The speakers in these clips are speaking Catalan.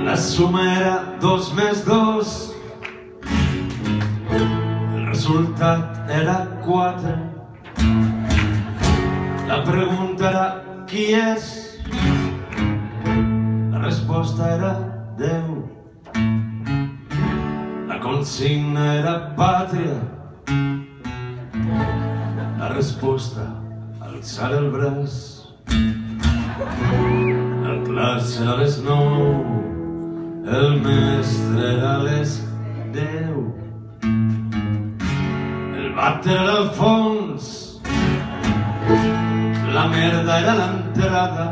La suma era 2 més 2, el resultat era 4. La pregunta era qui és, la resposta era Déu. La consigna era pàtria, la resposta alçar el braç. La classe a les 9, el mestre era a les 10. El vàter era al fons, la merda era l'entrada.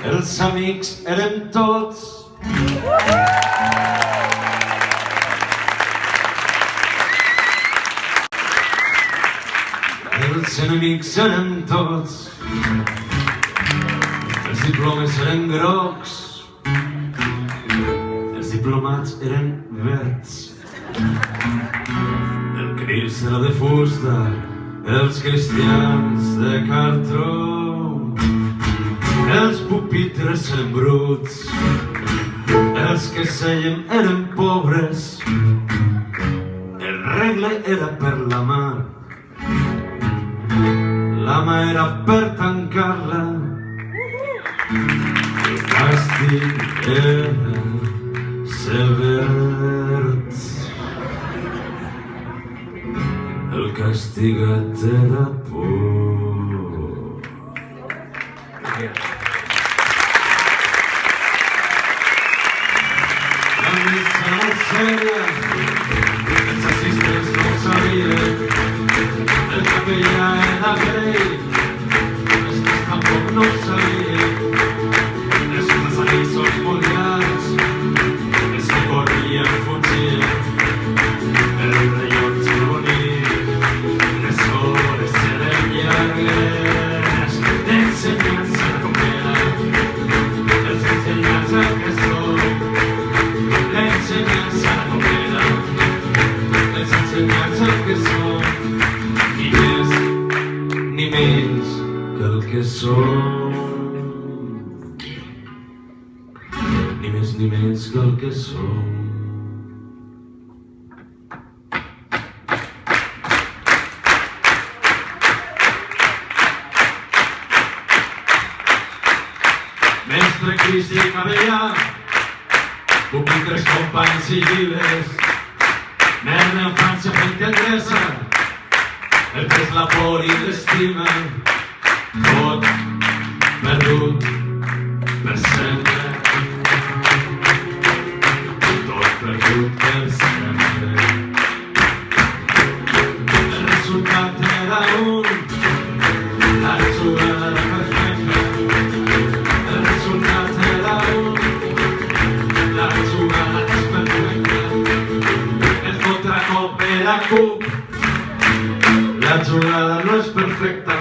Els amics érem tots. Els enemics érem tots. Els diplomes eren grocs. Els diplomats eren verds. El Crist era de fusta, els cristians de cartró. Els pupitres eren bruts, els que seiem eren pobres. El regle era per la mà, la mà era per tancar-la. El càstig era sever, el castigat era por. La missa no seria, els assistents no ho sabien, el capellà era grei, els que tampoc no ho sabien, els passadissos mundials, els que corrien fugien, el rellotge bonic, les hores eren llargues, l'ensenyança completa, els ensenyants al que són, l'ensenyança completa, els ensenyants al que són, ni més ni menys que el que són, ni més ni menys que el que són. Mestre Cristi i capellà, pupitres, companys i llibres, merda, infància, fe i tendresa, el que és la por i l'estima, tot perdut per sempre, tot perdut per sempre. El resultat era un, la jugada era perfecta. El resultat era un, la jugada és perfecta. El contracop era cup, la jugada no és perfecta.